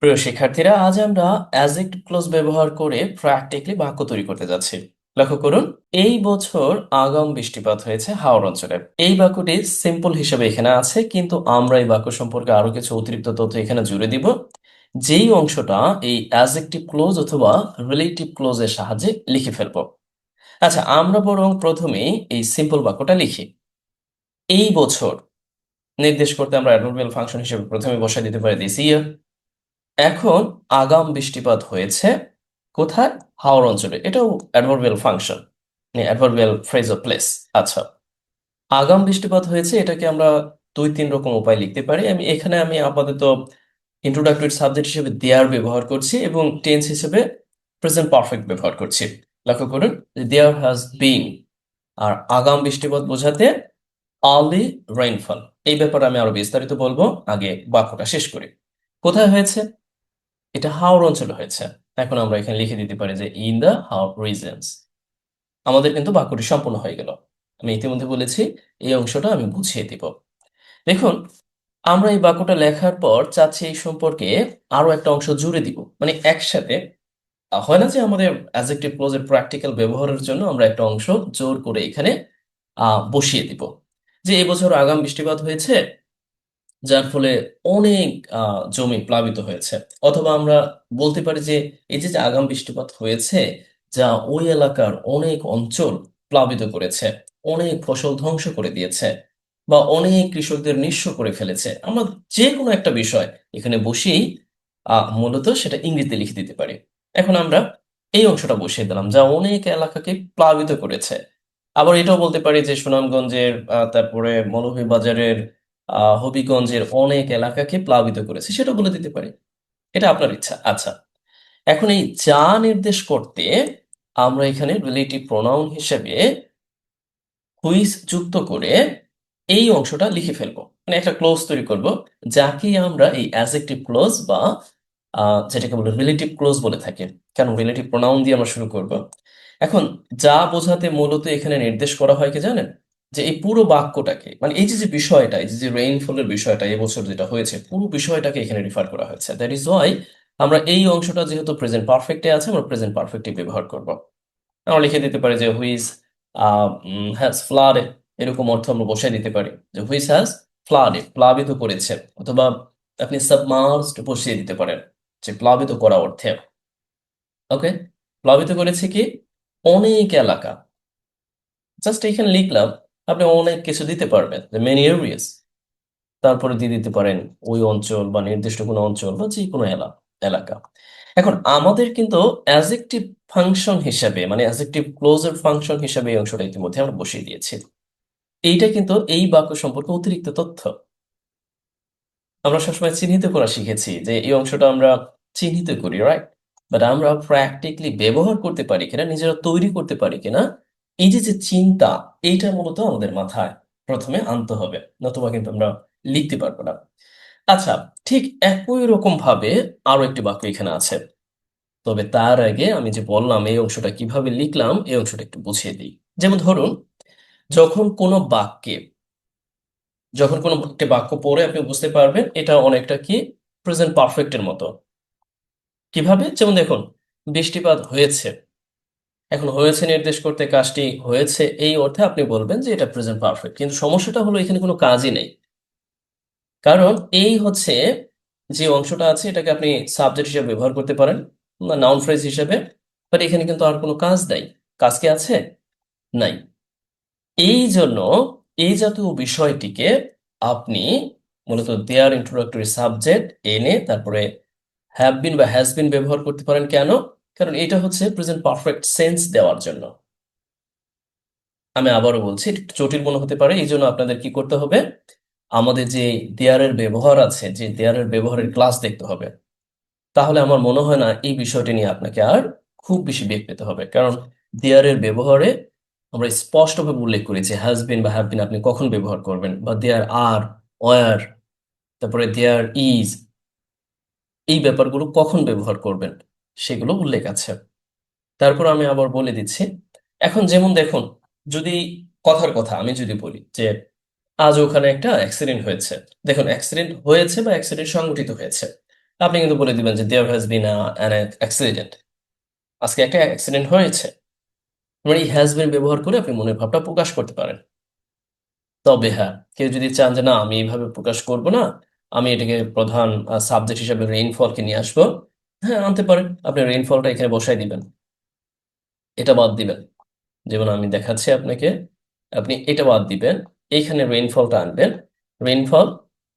প্রিয় শিক্ষার্থীরা, আজ আমরা অ্যাজেক্টিভ ক্লজ ব্যবহার করে প্র্যাকটিক্যালি বাক্য তৈরি করতে যাচ্ছি। লক্ষ্য করুন, এই বছর আগাম বৃষ্টিপাত হয়েছে হাওড় অঞ্চলে। এই বাক্যটি সিম্পল হিসেবে এখানে আছে, কিন্তু আমরা এই বাক্য সম্পর্কে আরো কিছু অতিরিক্ত তথ্য এখানে জুড়ে দিব, যেই অংশটা এই অ্যাজেক্টিভ ক্লোজ অথবা রিলেটিভ ক্লোজের সাহায্যে লিখে ফেলবো। আচ্ছা, আমরা বরং প্রথমেই এই সিম্পল বাক্যটা লিখি। এই বছর নির্দেশ করতে আমরা অ্যাডভার্বিয়াল ফাংশন হিসেবে প্রথমে বসাই দিতে পারি দিস ইয়ার। এখন আগাম বৃষ্টিপাত হয়েছে কোথায়? হাওর অঞ্চলে। এটাও adverbial function, adverbial phrase of place. আচ্ছা, আগাম বৃষ্টিপাত হয়েছে এটাকে আমরা দুই তিন রকম উপায় লিখতে পারি। আমি এখানে আপাতত ইন্ট্রোডাক্টরি সাবজেক্ট হিসেবে দেয়ার ব্যবহার করছি এবং টেন্স হিসেবে প্রেজেন্ট পারফেক্ট ব্যবহার করছি। লক্ষ্য করুন, দেয়ার হ্যাজ বিন, আর আগাম বৃষ্টিপাত বোঝাতে আর্লি রেইনফল। এই ব্যাপারে আমি আরো বিস্তারিত বলবো, আগে বাক্যটা শেষ করি। কোথায় হয়েছে? এটা হাওর অঞ্চলে হয়েছে। এখন আমরা এখানে লিখে দিতে পারি যে ইন দ্য হাওর রিজনস। আমাদের কিন্তু বাক্যটি সম্পূর্ণ হয়ে গেল। আমি ইতিমধ্যে বলেছি, এই অংশটা আমি বুঝিয়ে দিব। দেখুন, আমরা এই বাক্যটা লেখার পর চাচ্ছি এই সম্পর্কে আরো একটা অংশ জুড়ে দিব, মানে একসাথে। হয় না যে আমাদের অ্যাডজেক্টিভ ক্লজের প্র্যাকটিক্যাল ব্যবহারের জন্য আমরা একটা অংশ জোর করে এখানে বসিয়ে দিব, যে এবছর আগাম বৃষ্টিপাত হয়েছে যার ফলে অনেক জমি প্লাবিত হয়েছে। অথবা আমরা বলতে পারি যে এই যে যে আগাম বৃষ্টিপাত হয়েছে, যা ওই এলাকার অনেক অঞ্চল প্লাবিত করেছে, অনেক ফসল ধ্বংস করে দিয়েছে, বা অনেক কৃষকদের নিঃস্ব করে ফেলেছে। আমরা যে কোনো একটা বিষয় এখানে বসিয়েই মূলত সেটা ইংরেজিতে লিখে দিতে পারি। এখন আমরা এই অংশটা বসিয়ে দিলাম, যা অনেক এলাকাকে প্লাবিত করেছে। আবার এটাও বলতে পারি যে সুনামগঞ্জের, তারপরে মৌলভীবাজারের, হবিগঞ্জের অনেক এলাকাকে প্লাবিত করেছে, সেটা বলে দিতে পারি। এটা আপনার ইচ্ছা। আচ্ছা, এখন এই যা নির্দেশ করতে আমরা এখানে রিলেটিভ প্রোনাউন হিসেবে হুইস যুক্ত করে এই অংশটা লিখে ফেলবো, মানে একটা ক্লোজ তৈরি করব, যাকে আমরা এই অ্যাডজেক্টিভ ক্লোজ বা যেটাকে বলে রিলেটিভ ক্লোজ বলে থাকি। কারণ রিলেটিভ প্রোনাউন দিয়ে আমরা শুরু করব। এখন যা বোঝাতে মূলত এখানে নির্দেশ করা হয় কি জানেন? যে এই পুরো বাক্যটাকে, মানে এই যে যে বিষয়টা, এই যে যে রেইনফলের বিষয়টা এবছর যেটা হয়েছে, পুরো বিষয়টাকে এখানে রিফার করা হয়েছে। দ্যাট ইজ ওয়াই আমরা এই অংশটা যেহেতু প্রেজেন্ট পারফেক্টে আছে, আমরা প্রেজেন্ট পারফেক্টে ব্যবহার করব। আমরা লিখে দিতে পারি যে হুইজ হ্যাজ ফ্লাডেড, এরকম অর্থ আমরা বসাই দিতে পারি যে হুইচ হ্যাজ ফ্লাডেড, প্লাবিত করেছে। অথবা আপনি সাবমার্জড বসিয়ে দিতে পারেন, যে প্লাবিত করা অর্থে। ওকে, প্লাবিত করেছে কি? অনেক এলাকা। জাস্ট এখানে লিখলাম, আপনি অনেক কিছু দিতে পারবেন, যে মেনি এরিয়াস। তারপরে দিয়ে দিতে পারেন ওই অঞ্চল বা নির্দিষ্ট কোনো অঞ্চল বা যে কোনো এলাকা। এখন আমাদের কিন্তু অ্যাজেক্টিভ ফাংশন হিসাবে, মানে অ্যাজেক্টিভ ক্লোজার ফাংশন হিসাবে এই অংশটা ইতিমধ্যে আমরা বসিয়ে দিয়েছি। এইটা কিন্তু এই বাক্য সম্পর্কে অতিরিক্ত তথ্য। আমরা সবসময় চিহ্নিত করা শিখেছি যে এই অংশটা আমরা চিহ্নিত করি, রাইট? বাট আমরা প্র্যাকটিক্যালি ব্যবহার করতে পারি কিনা, নিজেরা তৈরি করতে পারি কিনা, এই যে যে চিন্তা, এইটা মূলত আমাদের মাথায় প্রথমে আনতে হবে, নতুবা কিন্তু আমরা লিখতে পারবো না। আচ্ছা, ঠিক একই রকম ভাবে আরো একটি বাক্য এখানে আছে। তবে তার আগে আমি যে বললাম এই অংশটা কিভাবে লিখলাম, এই অংশটা একটু বুঝিয়ে দিই। যেমন ধরুন, যখন কোনো বাক্যে, যখন কোনো একটি বাক্য পড়ে আপনি বুঝতে পারবেন এটা অনেকটা কি প্রেজেন্ট পারফেক্টের মতো। কিভাবে? যেমন দেখুন, বৃষ্টিপাত হয়েছে। এখন হয়েছে নির্দেশ করতে কাজটি হয়েছে এই অর্থে আপনি বলবেন যে এটা প্রেজেন্ট পারফেক্ট, কিন্তু সমস্যাটা হলো এখানে কোনো কাজই নেই। কারণ এই হচ্ছে যে অংশটা আছে, এটাকে আপনি সাবজেক্ট হিসেবে ব্যবহার করতে পারেন বা নাউন ফ্রেজ হিসেবে, বাট এখানে কিন্তু আর কোনো কাজ নাই। কাজ কি আছে? নাই। এই জন্য এই জাতীয় বিষয়টিকে আপনি মূলত দেয়ার ইন্ট্রোডাক্টরি সাবজেক্ট এনে তারপরে হ্যাভ বিন বা হ্যাজ বিন ব্যবহার করতে পারেন। কেন? কারণ এটা হচ্ছে প্রেজেন্ট পারফেক্ট সেন্স দেওয়ার জন্য। আমি আবারও বলছি, একটু জটিল মনে হতে পারে, এই জন্য আপনাদের কি করতে হবে, আমাদের যে দেয়ারের ব্যবহার আছে, যে দেয়ারের ব্যবহারের ক্লাস দেখতে হবে। তাহলে আমার মনে হয় না এই বিষয়টি নিয়ে আপনাকে আর খুব বেশি বেগ পেতে হবে। কারণ দেয়ারের ব্যবহারে আমরা স্পষ্টভাবে উল্লেখ করি যে হ্যাজ বিন বা হ্যাভ বিন আপনি কখন ব্যবহার করবেন, বা দেয়ার আর, ওয়ার, তারপরে দেয়ার ইজ, এই ব্যাপারগুলো কখন ব্যবহার করবেন সেগুলো উল্লেখ আছে। তারপর আমি আবার বলে দিচ্ছি। এখন যেমন দেখুন, যদি কথার কথা আমি যদি বলি যে আজ ওখানে একটা অ্যাক্সিডেন্ট হয়েছে। দেখুন, অ্যাক্সিডেন্ট হয়েছে বা অ্যাক্সিডেন্ট সংঘটিত হয়েছে, আপনি কিন্তু বলে দিবেন যে there has been an accident, আজকে একটা অ্যাক্সিডেন্ট হয়েছে। মানে এই হ্যাজ বিন ব্যবহার করে আপনি মনের ভাবটা প্রকাশ করতে পারেন। তবে হ্যাঁ, কেউ যদি চান যে না আমি এইভাবে প্রকাশ করব না, আমি এটাকে প্রধান সাবজেক্ট হিসাবে রেইনফলকে নিয়ে আসবো, হ্যাঁ আনতে পারেন। আপনি রেইনফলটা এখানে বসাই দিবেন, এটা বাদ দিবেন। যেমন আমি দেখাচ্ছি আপনাকে, আপনি এটা বাদ দিবেন, এইখানে রেইনফলটা আনবেন, রেইনফল,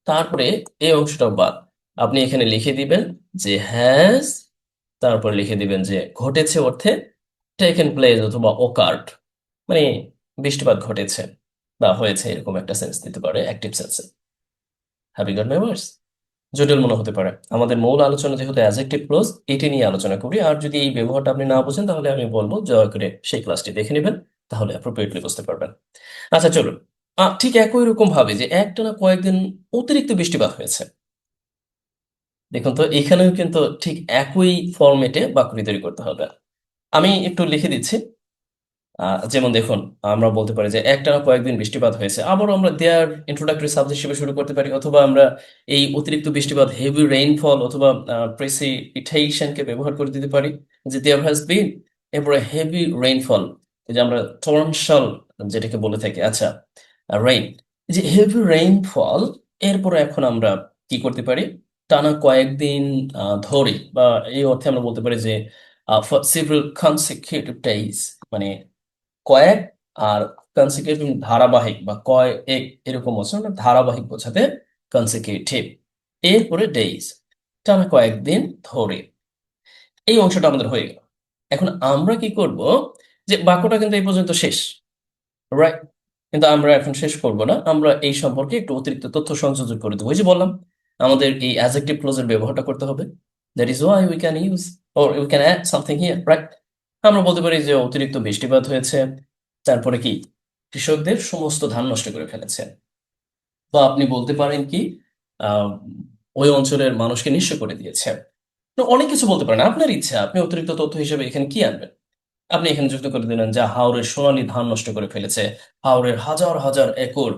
তারপরে এই অংশটাও বাদ। আপনি এখানে লিখে দিবেন যে হ্যাজ, তারপর লিখে দিবেন যে ঘটেছে অর্থে টেকেন প্লেস অথবা ওকার্ড, মানে বৃষ্টিপাত ঘটেছে বা হয়েছে, এরকম একটা সেন্স দিতে পারে অ্যাক্টিভ সেন্সে। Have you got my words? জটিল মনে হতে পারে। আমাদের মূল আলোচনা যেহেতু অ্যাডজেক্টিভ ক্লোজ, এটি নিয়ে আলোচনা করি। আর যদি এই ব্যবহারটা আপনি না বুঝেন তাহলে আমি বলবো দয়া করে সেই ক্লাসটি দেখে নেবেন, তাহলে অ্যাপ্রোপ্রিয়েটলি বুঝতে পারবেন। আচ্ছা চলুন, ঠিক একই রকম ভাবে যে একটানা কয়েকদিন অতিরিক্ত বৃষ্টিপাত হয়েছে, দেখুন তো এখানেও কিন্তু ঠিক একই ফরম্যাটে বাক্যটি তৈরি করতে হবে। আমি একটু লিখে দিচ্ছি। যেমন দেখুন, আমরা বলতে পারি যে একটানা কয়েকদিন বৃষ্টিপাত হয়েছে, আবারও আমরা দেয়ার ইন্ট্রোডাক্টরি সাবজেক্ট হিসেবে শুরু করতে পারি, অথবা আমরা এই অতিরিক্ত বৃষ্টিপাত হেভি রেইনফল অথবা প্রেসিপিটেশনকে ব্যবহার করে দিতে পারি যে দেয়ার হ্যাজ বিন, এরপরে হেভি রেইনফল, এই যে আমরা টরন্সাল যেটাকে বলে থাকি, আচ্ছা রেইন, যে হেভি রেইনফল, এরপরে এখন আমরা কি করতে পারি, টানা কয়েকদিন ধরে, বা এই অর্থে আমরা বলতে পারি যে for several consecutive days, মানে কয়েক, আর কনসিকিউটিভ ধারাবাহিক, বা কয়েক এরকম বলছে, মানে ধারাবাহিক বোঝাতে কনসিকিউটিভ, এরপরে ডেইজ, টানা কয়েকদিন ধরে। এই অংশটা আমাদের হয়ে গেল। এখন আমরা কি করব, যে বাক্যটা কিন্তু এই পর্যন্ত শেষ, রাইট? কিন্তু আমরা এখন শেষ করব না, আমরা এই সম্পর্কে একটু অতিরিক্ত তথ্য সংযোজন করে দেবো। ওই যে বললাম, আমাদের এই অ্যাডজেক্টিভ ক্লোজের ব্যবহারটা করতে হবে। That is why we can use or we can add something here, right? আমরা বলতে পারি যে অতিরিক্ত বৃষ্টিপাত হয়েছে, তারপরে কি কৃষকদের সমস্ত ধান নষ্ট করে ফেলেছে। বা আপনি বলতে পারেন কি, আহ ওই অঞ্চলের মানুষকে নিঃস্ব করে দিয়েছে। তো অনেক কিছু বলতে পারেন, আপনার ইচ্ছা আপনি অতিরিক্ত তথ্য হিসেবে এখানে কি আনবেন। আপনি এখানে যুক্ত করে দিলেন যা হাওরের সোনালী ধান নষ্ট করে ফেলেছে, হাওরের হাজার হাজার একর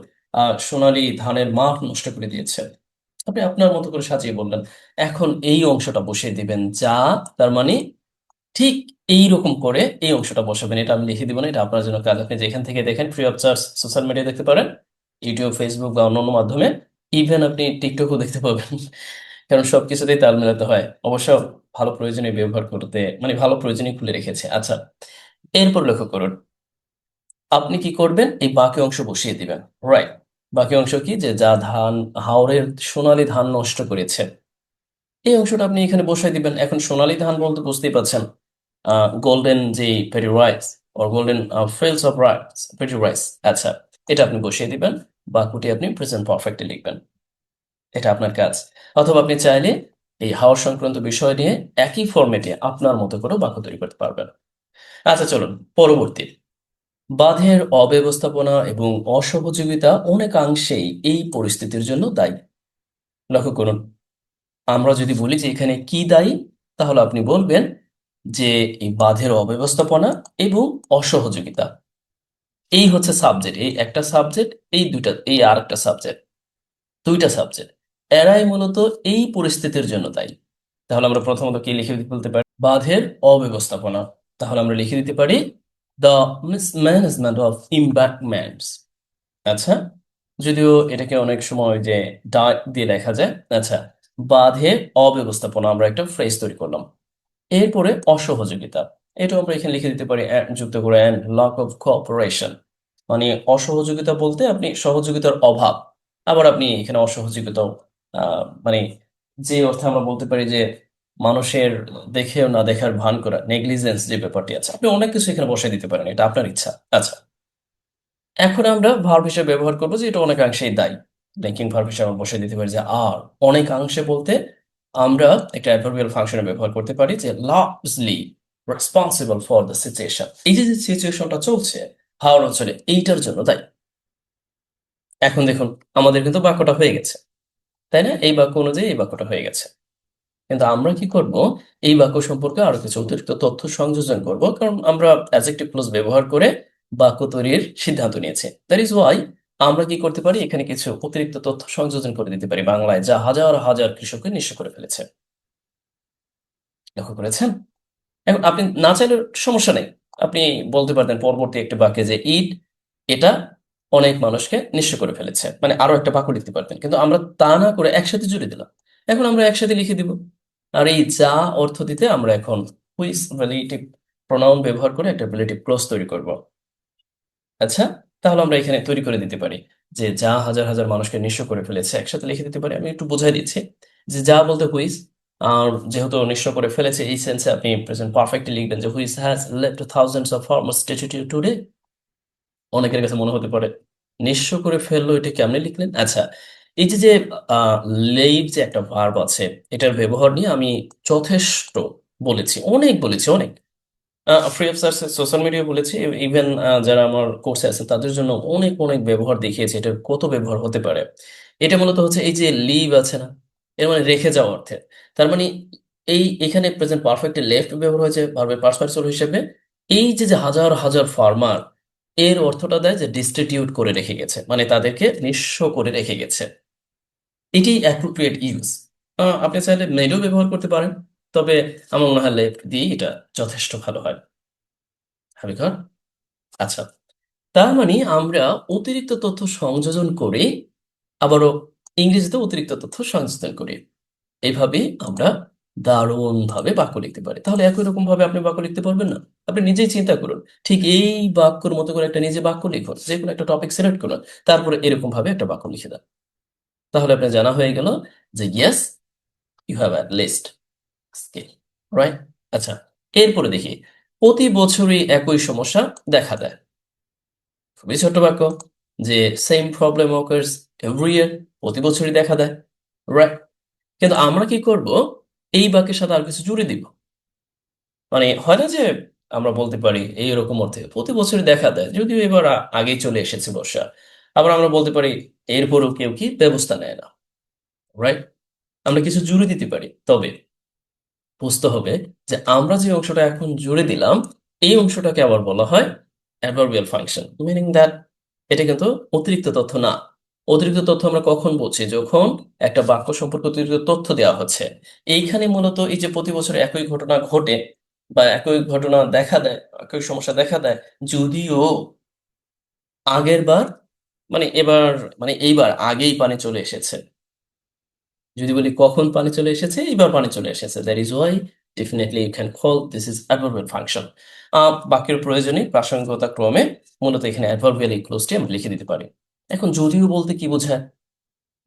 সোনালী ধানের মাঠ নষ্ট করে দিয়েছে। আপনি আপনার মতো করে সাজিয়ে বললেন। এখন এই অংশটা বসিয়ে দিবেন যা, তার মানে ঠিক এইরকম করে এই অংশটা বসাবেন। এটা আমি লিখে দিব না, এটা আপনার জন্য কাজ। আপনি যেখান থেকে দেখেন free of charge social media দেখতে পারেন, ইউটিউব, ফেসবুক বা অন্যান্য মাধ্যমে, ইভেন আপনি টিকটকও দেখতে পাবেন। কারণ সবকিছুতেই তাল মেলাতে হয় অবশ্য। ভালো প্রয়োজনীয় ব্যবহার করতে, মানে ভালো প্রয়োজনীয় খুলে রেখেছে। আচ্ছা, এরপর লক্ষ্য করুন, আপনি কি করবেন, এই বাকি অংশ বসিয়ে দিবেন, রাইট? বাকি অংশ কি, যে যা ধান, হাওরের সোনালী ধান নষ্ট করেছে, এই অংশটা আপনি এখানে বসাই দিবেন। এখন সোনালী ধান বলতে বুঝতেই পারছেন, গোল্ডেন যে পেরি rice, or golden fields of rice, পেরি রাইস। আচ্ছা, এটা আপনি বসিয়ে দিবেন, বাক্যটি আপনি প্রেজেন্ট পারফেক্টে লিখবেন, এটা আপনার কাজ। অথবা আপনি চাইলে এই হাওর সংক্রান্ত বিষয় নিয়ে একই ফরম্যাটে আপনার মতো করে বাক্য তৈরি করতে পারবেন। আচ্ছা চলুন পরবর্তী, বাঁধের অব্যবস্থাপনা এবং অসহযোগিতা অনেকাংশেই এই পরিস্থিতির জন্য দায়ী। লক্ষ্য করুন, আমরা যদি বলি যে এখানে কি দায়ী, তাহলে আপনি বলবেন যে এই বাঁধের অব্যবস্থাপনা এবং অসহযোগিতা, এই হচ্ছে সাবজেক্ট, এই একটা সাবজেক্ট, এই দুইটা, এই আর একটা সাবজেক্ট, দুইটা সাবজেক্ট, এরাই মূলত এই পরিস্থিতির জন্য দায়ী। তাহলে আমরা প্রথমত কি লিখে বলতে পারি, বাঁধের অব্যবস্থাপনা, তাহলে আমরা লিখে দিতে পারি দ্য মিসম্যানেজমেন্ট অফ ইম্বাঙ্কমেন্টস। আচ্ছা, যদিও এটাকে অনেক সময় যে ডা দিয়ে লেখা যায়। আচ্ছা, বাঁধের অব্যবস্থাপনা, আমরা একটা ফ্রেজ তৈরি করলাম। এরপরে অসহযোগিতা, এটাও আমরা এখানে লিখে দিতে পারি যুক্ত করে অ্যান্ড lack অফ কোঅপারেশন, মানে অসহযোগিতা বলতে আপনি সহযোগিতার অভাব। আবার আপনি এখানে অসহযোগিতাও মানে যে অর্থে আমরা বলতে পারি যে মানুষের দেখেও না দেখার ভান করা, নেগলিজেন্স যে ব্যাপারটি আছে, আপনি অনেক কিছু এখানে বসাই দিতে পারেন, এটা আপনার ইচ্ছা। আচ্ছা, এখন আমরা ভার্ব হিসেবে ব্যবহার করবো যে এটা অনেকাংশেই দায়ী। লিঙ্কিং ভার্ব হিসেবে আমরা বসে দিতে পারি যে আর। অনেকাংশে বলতে আমরা একটা অ্যাডভার্বিয়াল ফাংশনে ব্যবহার করতে পারি যে largely responsible for the situation, এই যে যে সিচুয়েশনটা চলছে হাওর অঞ্চলে, এইটার জন্য দায়ী। এখন দেখুন, আমাদের কিন্তু বাক্যটা হয়ে গেছে, তাই না? এই বাক্য অনুযায়ী এই বাক্যটা হয়ে গেছে। কিন্তু আমরা কি করব, এই বাক্য সম্পর্কে আরো কিছু অতিরিক্ত তথ্য সংযোজন করব, কারণ আমরা অ্যাডজেক্টিভ ক্লজ ব্যবহার করে বাক্য তৈরির সিদ্ধান্ত নিয়েছি। দ্যাট ইজ ওয়াই আমরা কি করতে পারি, এখানে কিছু অতিরিক্ত তথ্য সংযোজন করে দিতে পারি বাংলায়, যা হাজার হাজার কৃষককে নিঃস্ব করে ফেলেছে। লক্ষ্য করেছেন? এখন আপনি না চাইলে সমস্যা নেই। আপনি বলতে পারতেন পরবর্তী একটা বাক্যে যে ইট এটা অনেক মানুষকে নিঃস্ব করে ফেলেছে। মানে আরো একটা বাক্য লিখতে পারতেন। কিন্তু আমরা তা না করে একসাথে জুড়ে দিলাম। এখন আমরা একসাথে লিখে দিব। আর এই যা অর্থ দিতে আমরা এখন হুইজ রিলেটিভ প্রোনাউন ব্যবহার করে একটা রিলেটিভ ক্লজ তৈরি করব। আচ্ছা, তাহলে আমরা এখানে তৈরি করে দিতে পারি যে যা হাজার হাজার মানুষকে নিঃস্ব করে ফেলেছে একসাথে লিখে দিতে পারি। আমি একটু বোঝাই দিচ্ছি যে যা বলতে হুইজ, আর যেহেতু নিঃস্ব করে ফেলেছে এই সেন্সে আপনি প্রেজেন্ট পারফেক্টলি লিখবেন যে which has left thousands of farmers destitute today. অনেকের কাছে মনে হতে পারে নিঃস্ব করে ফেললো, এটা কেমনে লিখলেন? আচ্ছা, এই যে যে লেইভ যে একটা ভার্ব আছে, এটার ব্যবহার নিয়ে আমি যথেষ্ট বলেছি, অনেক বলেছি, অনেক free of charge social media বলেছি। ইভেন যারা আমার কোর্সে আছে তাদের জন্য অনেক অনেক ব্যবহার দেখিয়েছে এটার কত ব্যবহার হতে পারে। এটা মূলত হচ্ছে এই যে লিভ আছে না, এর মানে রেখে যাওয়া অর্থে। তার মানে এই এখানে প্রেজেন্ট পারফেক্টে লেফট ব্যবহার হয়েছে ভার্বের পাস্ট পার্টিসিপল হিসেবে। এই যে যে হাজার হাজার ফার্মার, এর অর্থটা দেয় যে ডিস্টিটিউট করে রেখে গেছে, মানে তাদেরকে নিঃস্ব করে রেখে গেছে। এটি অ্যাপ্রোপ্রিয়েট ইউজ। আপনি চাইলে মেডও ব্যবহার করতে পারেন, তবে আমার মনে হয় লেফট দিয়ে এটা যথেষ্ট ভালো হয়। হবে ঘর। আচ্ছা, তার মানে আমরা অতিরিক্ত তথ্য সংযোজন করে আবারও ইংরেজিতে অতিরিক্ত তথ্য সংযোজন করি। এইভাবে আমরা দারুণভাবে বাক্য লিখতে পারি। তাহলে একই রকম ভাবে আপনি বাক্য লিখতে পারবেন না? আপনি নিজেই চিন্তা করুন। ঠিক এই বাক্যের মতো করে একটা নিজে বাক্য লিখুন, যে কোনো একটা টপিক সিলেক্ট করুন, তারপরে এরকম ভাবে একটা বাক্য লিখে দেন। তাহলে আপনার জানা হয়ে গেল যে yes, you have at least skill, right? আচ্ছা, এরপরে দেখি প্রতি বছরই একই সমস্যা দেখা দেয়। খুবই ছোট্ট বাক্য যে same problem occurs every year, প্রতি বছরই দেখা দেয়, রাইট? কিন্তু আমরা কি করব, এই বাক্যের সাথে আর কিছু জুড়ে দিব। মানে হয় না যে আমরা বলতে পারি এইরকম অর্থে প্রতি বছরই দেখা দেয়, যদিও এবার আগেই চলে এসেছে বর্ষা। আবার আমরা বলতে পারি এরপরও কেউ কি ব্যবস্থা নেয় না, রাইট? আমরা কিছু জুড়ে দিতে পারি, তবে বুঝতে হবে যে আমরা যে অংশটা এখন জুড়ে দিলাম এই অংশটাকে আবার বলা হয় অ্যাডভার্বিয়াল ফাংশন, মিনিং দ্যাট এটা কিন্তু অতিরিক্ত তথ্য না। অতিরিক্ত তথ্য আমরা কখন বলছি, যখন একটা বাক্য সম্পর্কে অতিরিক্ত তথ্য দেওয়া হচ্ছে। এইখানে মূলত এই যে প্রতি বছর একই ঘটনা ঘটে বা একই ঘটনা দেখা দেয়, একই সমস্যা দেখা দেয়, যদিও আগের বার মানে এবার মানে এইবার আগেই পানি চলে এসেছে। যদি বলি কখন পানি চলে এসেছে, এইবার পানি চলে এসেছে, that is why definitely you can call this is adverbial function. বাক্যের প্রয়োজনে প্রাসঙ্গিকতা ক্রমে মূলত এখানে অ্যাডভার্বিয়াল এই ক্লোজটি আমরা লিখে দিতে পারি। এখন যদিও বলতে কি বোঝায়?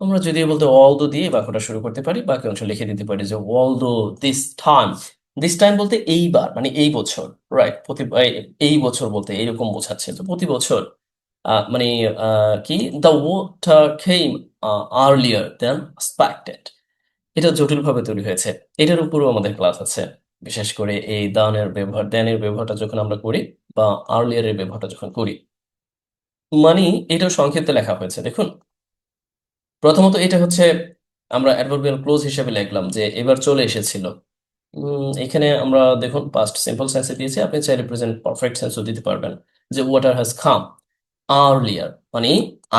আমরা যদিও বলতে অলদো দিয়ে বাক্যটা শুরু করতে পারি, বাকি অংশ লিখে দিতে পারি যে although this time. This time বলতে এইবার মানে এই বছর, রাইট? এই বছর বলতে এইরকম বোঝাচ্ছে যে প্রতি বছর মানে কি the water came earlier then expected. এটা জটিলভাবে তৈরি হয়েছে। এটার উপরেও আমাদের ক্লাস আছে। বিশেষ করে এই দেনের ব্যবহারটা যখন আমরা করি বা আর্লিয়ার এর ব্যবহারটা যখন করি, মানে এটাও সংক্ষিপ্ত লেখা হয়েছে দেখুন। প্রথমত এটা হচ্ছে আমরা অ্যাডভার্বিয়াল ক্লোজ হিসেবে লিখলাম যে এবার চলে এসেছিল। এখানে আমরা দেখুন পাস্ট সিম্পল সেন্সে দিয়েছি, আপনি চাইলে প্রেজেন্ট পারফেক্ট সেন্সও দিতে পারবেন যে ওয়াটার হ্যাজ কাম আর্লিয়ার, মানে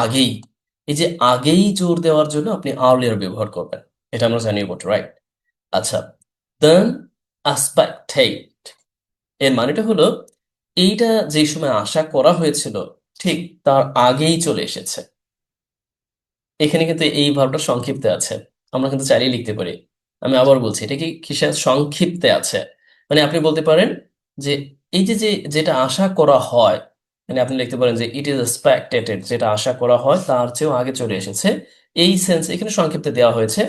আগেই। এই যে আগেই জোর দেওয়ার জন্য আপনি আর্লিয়ার ব্যবহার করবেন, এটা আমরা জানি বটে, রাইট? আচ্ছা, দেন আস্পেক্টেড এর মানেটা হলো এইটা যে সময় আশা করা হয়েছিল ঠিক তার আগেই চলে এসেছে। এখানে কিন্তু এই ভার্বটা সংক্ষিপ্তে আছে, আমরা কিন্তু চাইলেই লিখতে পারি। আমি আবার বলছি, এটা কি কিসে সংক্ষিপ্তে আছে? মানে আপনি বলতে পারেন যে এই যে যে যেটা আশা করা হয়, মানে আপনি লিখতে পারেন যে ইট ইজ এক্সপেক্টেড, যেটা আশা করা হয় তার চেয়েও আগে চলে এসেছে। এই সেন্স এখানে সংক্ষিপ্তে দেওয়া হয়েছে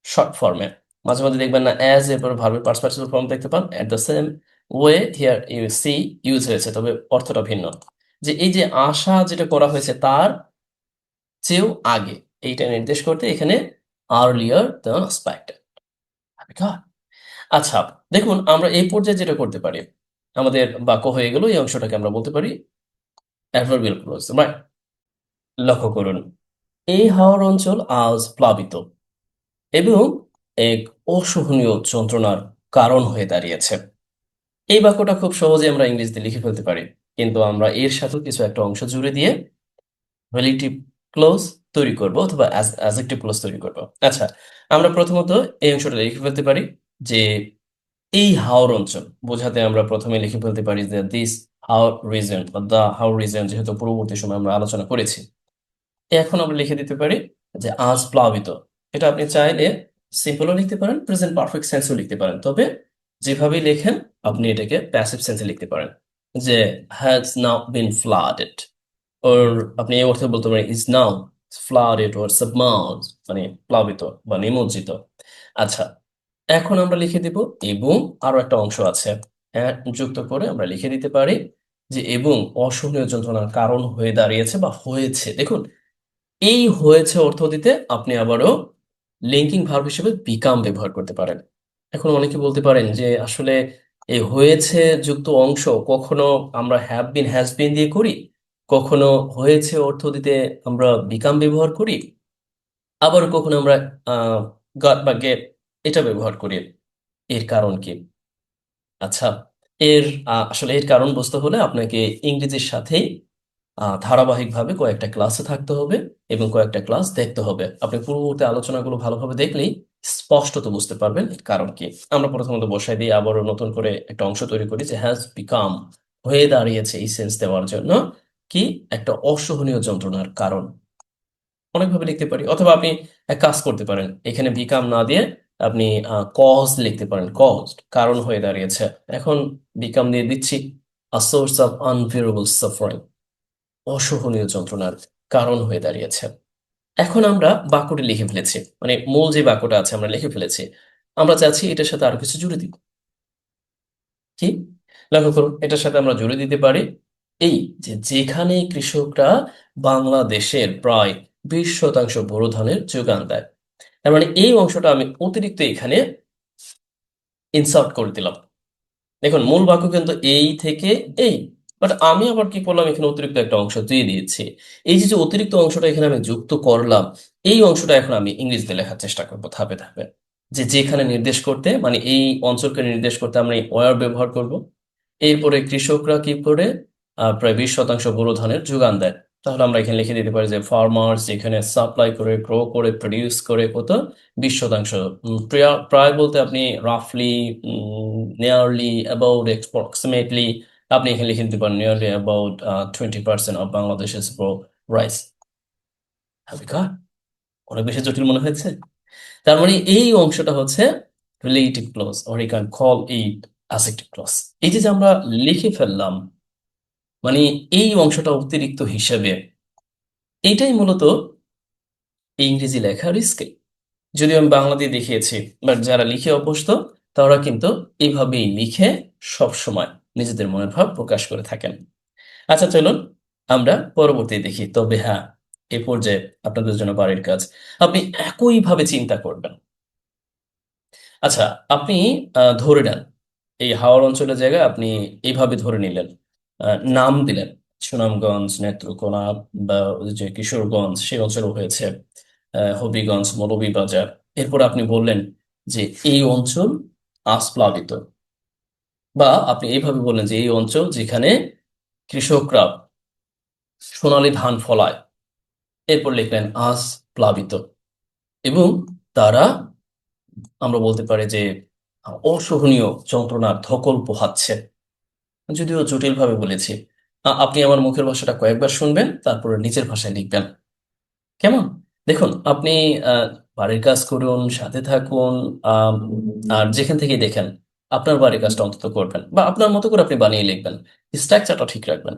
শর্ট ফর্মে। মাঝে মাঝে দেখবেন না অ্যাজ এরপর ভার্বের পাস্ট পার্টিসিপল ফর্ম দেখতে পান, at the same way here you see use হয়েছে, তবে অর্থটা ভিন্ন। যে এই যে আশা যেটা করা হয়েছে তার চেয়েও আগে, এইটা নির্দেশ করতে এখানে আর্লিয়ার দ্যান এক্সপেক্টেড। আচ্ছা, দেখুন আমরা এই পর্যায়ে যেটা করতে পারি, আমাদের বাক্য হয়ে গেল, এই অংশটাকে আমরা বলতে পারি অ্যাডভার্বিয়াল ক্লোজ, রাইট? লক্ষ্য করুন, এই হাওর অঞ্চল আজ প্লাবিত এবং এক অসহনীয় যন্ত্রণার কারণ হয়ে দাঁড়িয়েছে। এই বাক্যটা খুব সহজে আমরা ইংরেজিতে লিখে ফেলতে পারি, কিন্তু আমরা এর সাথে কিছু একটা অংশ জুড়ে দিয়ে রিলেটিভ ক্লোজ তৈরি করব অথবা অ্যাডজেক্টিভ ক্লোজ তৈরি করব। আচ্ছা, আমরা প্রথমত এই অংশটা লিখে ফেলতে পারি যে এই হাওর অঞ্চল বোঝাতে আমরা প্রথমে লিখে ফেলতে পারি যে দিস হাওর রিজন বা দা হাওর রিজন, যেহেতু পূর্ববর্তী সময় আমরা আলোচনা করেছি। এখন আমরা লিখে দিতে পারি যে আজ প্লাবিত। এটা আপনি চাইলে সিম্পলও লিখতে পারেন, প্রেজেন্ট পারফেক্ট সেন্সও লিখতে পারেন, তবে যেভাবে লেখেন আপনি এটাকে প্যাসিভ সেন্সে লিখতে পারেন, যে হ্যাজ নাও বিন ফ্লাডেড। ওর আপনি এই অর্থে বলতে পারেন is now flooded or submerge, মানে প্লাবিত বা নিমজ্জিত। আচ্ছা, এখন আমরা লিখে দিব এবং আরো একটা অংশ আছে, হ্যাঁ, যুক্ত করে আমরা লিখে দিতে পারি যে এবং অসহনীয় যন্ত্রণার কারণ হয়ে দাঁড়িয়েছে বা হয়েছে। দেখুন, এই হয়েছে অর্থ দিতে আপনি আবারও লিঙ্কিং ভার্ব হিসেবে বিকাম ব্যবহার করতে পারেন। এখন অনেকে বলতে পারেন যে আসলে এই হয়েছে যুক্ত অংশ কখনো আমরা হ্যাভ বিন হ্যাজ বিন দিয়ে করি, কখনো হয়েছে অর্থ দিতে আমরা বিকাম ব্যবহার করি, আবার কখনো আমরা গট বা গেট এটা ব্যবহার করি। এর কারণ কি? আচ্ছা, এর আসলে এর কারণ বুঝতে হলে আপনাকে ইংরেজির সাথেই ধারাবাহিকভাবে কয়েকটা ক্লাসে থাকতে হবে এবং কয়েকটা ক্লাস দেখতে হবে। আপনি পূর্ববর্তী আলোচনাগুলো ভালোভাবে দেখলেই স্পষ্টত বুঝতে পারবেন এর কারণ কি। আমরা প্রথমত বসাই দিয়ে আবারও নতুন করে একটা অংশ তৈরি করি যে হ্যাজ বিকাম, হয়ে দাঁড়িয়েছে, এই সেন্স দেওয়ার জন্য কি একটা অসহনীয় যন্ত্রণার কারণ। অনেকভাবে লিখতে পারি, অথবা আপনি এক কাজ করতে পারেন, এখানে বিকাম না দিয়ে আপনি কজ লিখতে পারেন, কজ কারণ হয়ে দাঁড়িয়েছে। এখন বিকাম দিয়ে দিচ্ছি আ সোর্স অফ আনবিয়ারেবল সাফারিং, অসহনীয় যন্ত্রণার কারণ হয়ে দাঁড়িয়েছে। এখন আমরা বাক্যটি লিখে ফেলেছি, মানে মূল যে বাক্যটা আছে আমরা লিখে ফেলেছি। আমরা চাচ্ছি এটার সাথে আরো কিছু জুড়ে দিব। কি? লক্ষ্য করুন, এটার সাথে আমরা জুড়ে দিতে পারি এই যে যেখানে কৃষকরা বাংলাদেশের প্রায় 20% বোরো ধানের যোগান দেয়। তার মানে এই অংশটা আমি অতিরিক্ত এখানে ইনসার্ট করে দিলাম। দেখুন, মূল বাক্য কিন্তু এই থেকে এই, বাট আমি আবার কি করলাম, এখানে অতিরিক্ত একটা অংশ দিয়ে দিয়েছি। এই যে যে অতিরিক্ত অংশটা এখানে আমি যুক্ত করলাম, এই অংশটা এখন আমি ইংরেজিতে লেখার চেষ্টা করবো ধাপে ধাপে। যে যেখানে নির্দেশ করতে, মানে এই অঞ্চলকে নির্দেশ করতে আমরা এই ওয়ার ব্যবহার করব। এরপরে কৃষকরা কি করে প্রায় 20% বোরো ধানের যোগান দেয়। তাহলে আমরা এখানে লিখে দিতে পারি যে ফার্মার্স এখানে সাপ্লাই করে, গ্রো করে, প্রডিউস করে কত, 20%। প্রায় প্রায় বলতে আপনি রাফলি, নিয়ারলি, অ্যাবাউট, অ্যাপ্রক্সিমেটলি, আপনি এখানে লিখে দিতে পারেন নিয়ারলি অ্যাবাউট 20% অফ বাংলাদেশের রাইস। অনেক বেশি জটিল মনে হয়েছে? তার মানে এই অংশটা হচ্ছে relative clause, or you can call it adjective clause. এই যে যে আমরা লিখে ফেললাম, মানে এই অংশটা অতিরিক্ত হিসেবে, এইটাই মূলত ইংরেজি লেখার স্কিল। যদিও আমি বাংলা দিয়ে দেখিয়েছি, বাট যারা লিখে অভ্যস্ত তারা কিন্তু এইভাবেই লিখে সব সময় নিজেদের মনের ভাব প্রকাশ করে থাকেন। আচ্ছা, চলুন আমরা পরবর্তী দেখি। তবে হ্যাঁ, এ পর্যায়ে আপনাদের জন্য বাড়ির কাজ, আপনি একইভাবে চিন্তা করবেন। আচ্ছা, আপনি ধরে নেন এই হাওর অঞ্চলের জায়গায় আপনি এইভাবে ধরে নিলেন, নাম দিলেন সুনামগঞ্জ, নেত্রকোনা, বা ওই যে কিশোরগঞ্জ সেই অঞ্চলও হয়েছে, হবিগঞ্জ, মৌলভীবাজার। এরপর আপনি বললেন যে এই অঞ্চল আজ প্লাবিত, বা আপনি এইভাবে বললেন যে এই অঞ্চল যেখানে কৃষকরা সোনালী ধান ফলায়। এরপর লিখলেন আজ প্লাবিত, এবং তারা, আমরা বলতে পারি যে অসহনীয় যন্ত্রণার ধকল পোহাচ্ছে। যদিও জটিল ভাবে বলেছি, আপনি আমার মুখের ভাষাটা কয়েকবার শুনবেন, তারপরে নিজের ভাষায় লিখবেন। কেমন? দেখুন, আপনি আহ, বাড়ির কাজ করুন, সাথে থাকুন, আম, আর যেখান থেকে দেখেন আপনার বাড়ির কাজটা অন্তত করবেন, বা আপনার মতো করে আপনি বানিয়ে লিখবেন। স্ট্রাকচারটা ঠিক রাখবেন।